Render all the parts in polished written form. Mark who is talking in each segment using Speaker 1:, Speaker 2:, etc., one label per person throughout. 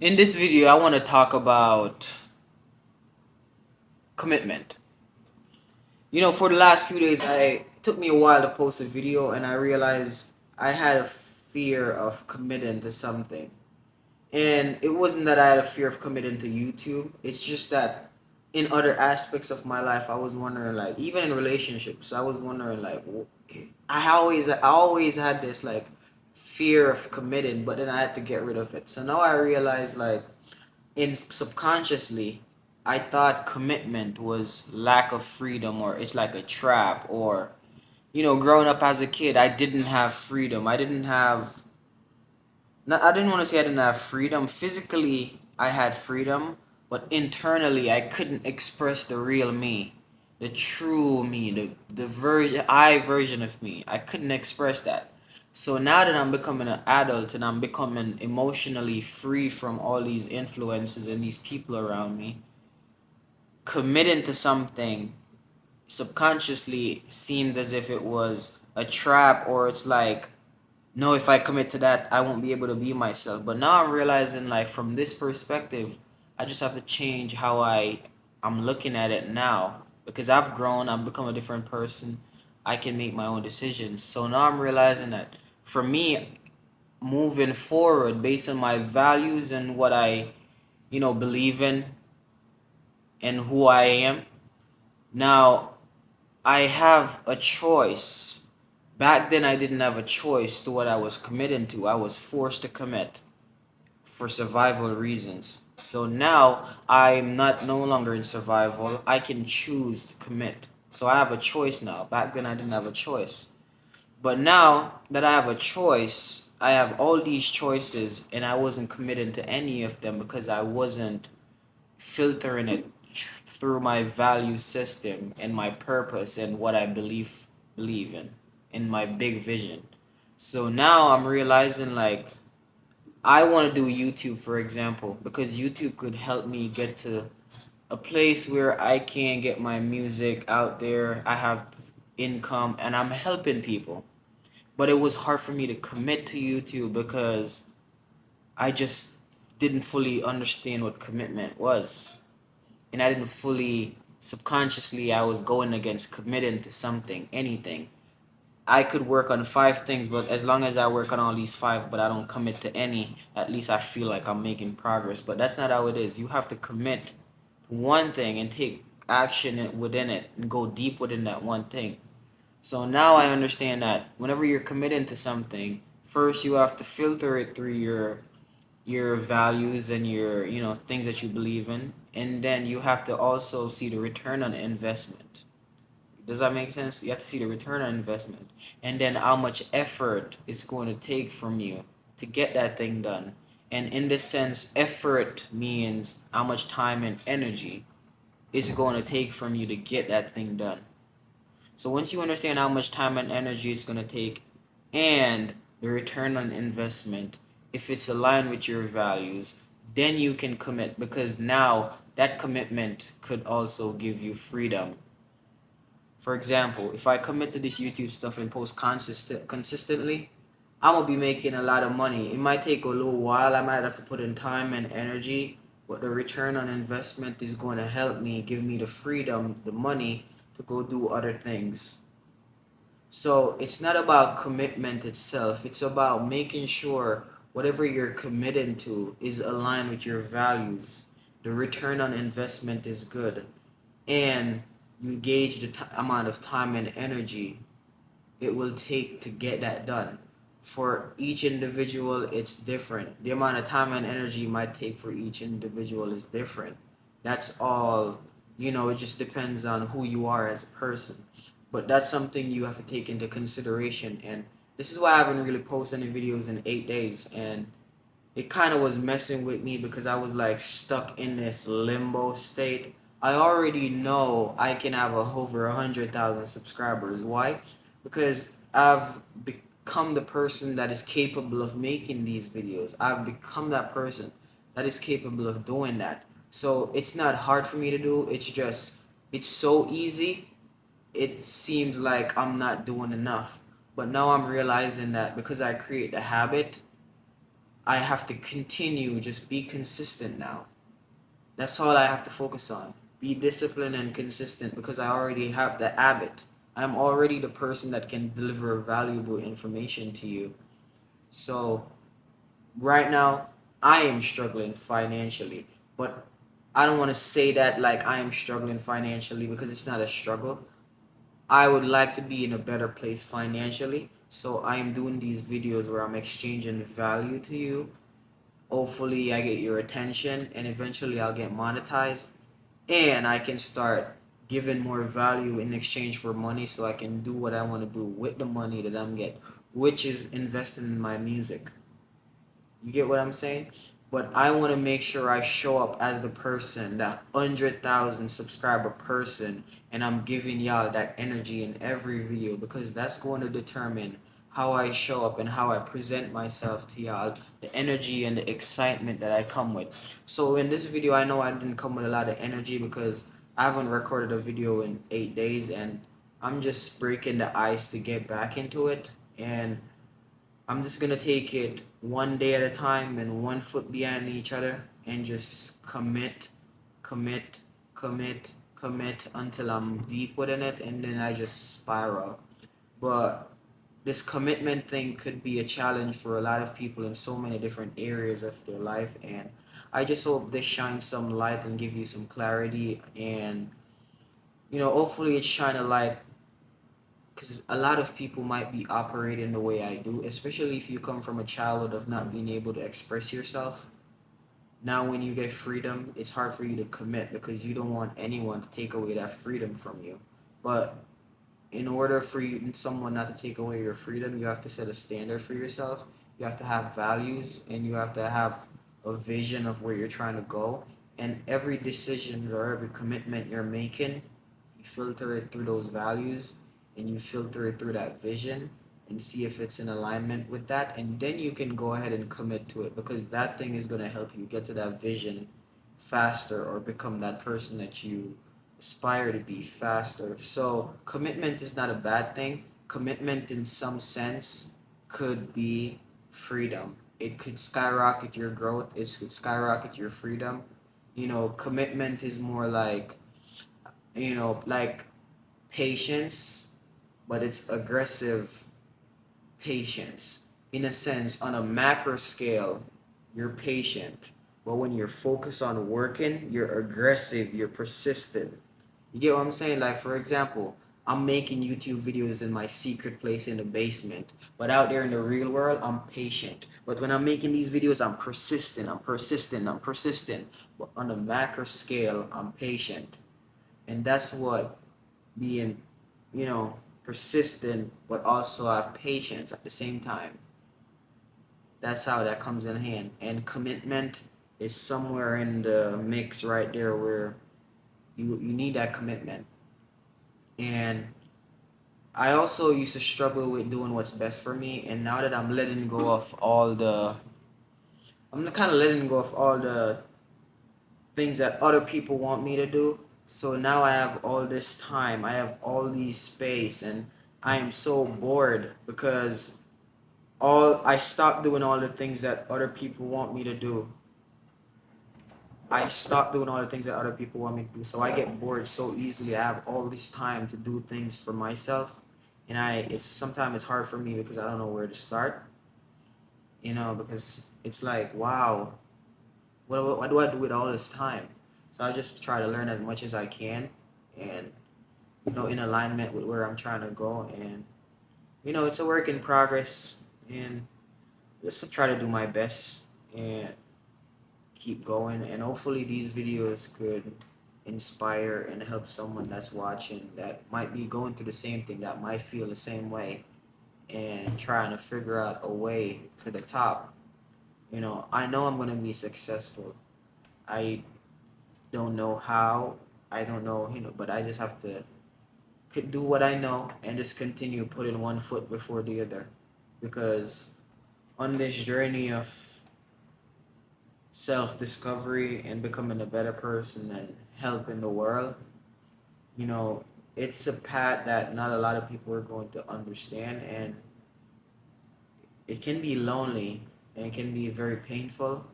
Speaker 1: In this video, I want to talk about commitment. For the last few days, it took me a while to post a video, and I realized I had a fear of committing to something. And it wasn't that I had a fear of committing to YouTube. It's just that in other aspects of my life, I was wondering, like, even in relationships, I was wondering, like, I always had this like fear of committing, but then I had to get rid of it. So now I realize, like, in subconsciously, I thought commitment was lack of freedom, or it's like a trap, or growing up as a kid, I didn't have freedom. I didn't want to say I didn't have freedom. Physically, I had freedom, but internally, I couldn't express the real me, the true me, the version of me. I couldn't express that. So now that I'm becoming an adult and I'm becoming emotionally free from all these influences and these people around me, committing to something subconsciously seemed as if it was a trap, or it's like, no, if I commit to that, I won't be able to be myself. But now I'm realizing, like, from this perspective, I just have to change how I'm looking at it now, because I've grown, I've become a different person. I can make my own decisions. So now I'm realizing that for me, moving forward based on my values and what I, believe in and who I am, now I have a choice. Back then, I didn't have a choice to what I was committing to. I was forced to commit for survival reasons. So now I'm not no longer in survival. I can choose to commit. So I have a choice now. Back then, I didn't have a choice. But now that I have a choice, I have all these choices, and I wasn't committing to any of them because I wasn't filtering it through my value system and my purpose and what I believe in my big vision. So now I'm realizing, like, I want to do YouTube, for example, because YouTube could help me get to a place where I can get my music out there. I have income and I'm helping people. But it was hard for me to commit to YouTube because I just didn't fully understand what commitment was. And I didn't fully, subconsciously, I was going against committing to something, anything. I could work on five things, but as long as I work on all these five, but I don't commit to any, at least I feel like I'm making progress. But that's not how it is. You have to commit to one thing and take action within it and go deep within that one thing. So now I understand that whenever you're committing to something, first you have to filter it through your values and your things that you believe in, and then you have to also see the return on investment. Does that make sense? You have to see the return on investment, and then how much effort it's going to take from you to get that thing done. And in this sense, effort means how much time and energy it's going to take from you to get that thing done. So once you understand how much time and energy it's going to take, and the return on investment, if it's aligned with your values, then you can commit, because now that commitment could also give you freedom. For example, if I commit to this YouTube stuff and post consistently, I'm gonna be making a lot of money. It might take a little while. I might have to put in time and energy, but the return on investment is going to help me, give me the freedom, the money to go do other things. So it's not about commitment itself. It's about making sure whatever you're committing to is aligned with your values. The return on investment is good, and you gauge the amount of time and energy it will take to get that done. For each individual, it's different. The amount of time and energy you might take for each individual is different. That's all, it just depends on who you are as a person. But that's something you have to take into consideration. And this is why I haven't really posted any videos in 8 days. And it kind of was messing with me because I was like stuck in this limbo state. I already know I can have over 100,000 subscribers. Why? Because I've become the person that is capable of making these videos. I've become that person that is capable of doing that. So it's not hard for me to do. It's so easy. It seems like I'm not doing enough. But now I'm realizing that because I create the habit, I have to continue, just be consistent now. That's all I have to focus on. Be disciplined and consistent because I already have the habit. I'm already the person that can deliver valuable information to you. So right now, I am struggling financially, but I don't want to say that like I am struggling financially because it's not a struggle. I would like to be in a better place financially. So I am doing these videos where I'm exchanging value to you. Hopefully, I get your attention and eventually I'll get monetized and I can start giving more value in exchange for money so I can do what I want to do with the money that I'm getting, which is investing in my music. You get what I'm saying? But I want to make sure I show up as the person, that 100,000 subscriber person, and I'm giving y'all that energy in every video because that's going to determine how I show up and how I present myself to y'all, the energy and the excitement that I come with. So in this video, I know I didn't come with a lot of energy because I haven't recorded a video in 8 days and I'm just breaking the ice to get back into it. And I'm just gonna take it one day at a time and one foot behind each other and just commit, commit until I'm deep within it and then I just spiral. But this commitment thing could be a challenge for a lot of people in so many different areas of their life, and I just hope this shines some light and give you some clarity, and hopefully it shine a light because a lot of people might be operating the way I do, especially if you come from a childhood of not being able to express yourself. Now, when you get freedom, it's hard for you to commit because you don't want anyone to take away that freedom from you. But in order for you, someone not to take away your freedom, you have to set a standard for yourself. You have to have values and you have to have a vision of where you're trying to go. And every decision or every commitment you're making, you filter it through those values and you filter it through that vision and see if it's in alignment with that. And then you can go ahead and commit to it because that thing is going to help you get to that vision faster or become that person that you aspire to be faster. So commitment is not a bad thing. Commitment in some sense could be freedom. It could skyrocket your growth. It could skyrocket your freedom. Commitment is more like patience, but it's aggressive patience. In a sense, on a macro scale, you're patient. But when you're focused on working, you're aggressive, you're persistent. You get what I'm saying? Like, for example, I'm making YouTube videos in my secret place in the basement. But out there in the real world, I'm patient. But when I'm making these videos, I'm persistent, I'm persistent, I'm persistent. But on a macro scale, I'm patient. And that's what being, persistent, but also have patience at the same time. That's how that comes in hand. And commitment is somewhere in the mix right there where you need that commitment. And I also used to struggle with doing what's best for me, and now that I'm kind of letting go of all the things that other people want me to do. So now I have all this time, I have all these space, and I am so bored because all I stopped doing all the things that other people want me to do. I stopped doing all the things that other people want me to do. So I get bored so easily. I have all this time to do things for myself, and it's sometimes it's hard for me because I don't know where to start. Because it's like, wow, what do I do with all this time? So I just try to learn as much as I can, and in alignment with where I'm trying to go. And it's a work in progress, and just try to do my best and keep going, and hopefully these videos could inspire and help someone that's watching that might be going through the same thing, that might feel the same way and trying to figure out a way to the top. I know I'm going to be successful. I don't know how, I don't know, but I just have to could do what I know and just continue putting one foot before the other, because on this journey of self discovery and becoming a better person and helping the world, you know, it's a path that not a lot of people are going to understand, and it can be lonely. and it can be very painful.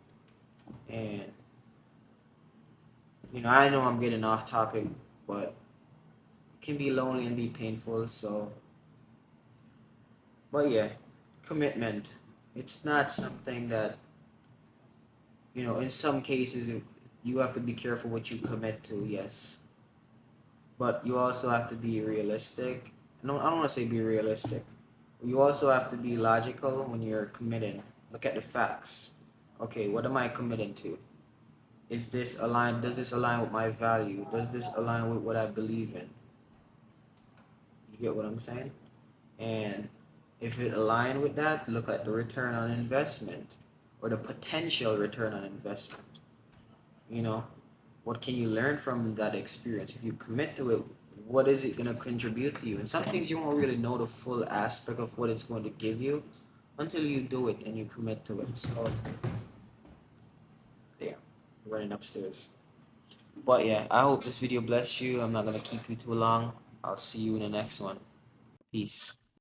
Speaker 1: And I know I'm getting off topic, but it can be lonely and be painful. So, but yeah, commitment. It's not something that, in some cases, you have to be careful what you commit to, yes. But you also have to be realistic. No, I don't want to say be realistic. You also have to be logical when you're committing. Look at the facts. Okay, what am I committing to? Does this align with my value? Does this align with what I believe in? You get what I'm saying? And if it align with that, look at the return on investment or the potential return on investment. You know, what can you learn from that experience? If you commit to it, what is it going to contribute to you? And some things you won't really know the full aspect of what it's going to give you until you do it and you commit to it. So, yeah, running upstairs. But yeah, I hope this video bless you. I'm not going to keep you too long. I'll see you in the next one. Peace.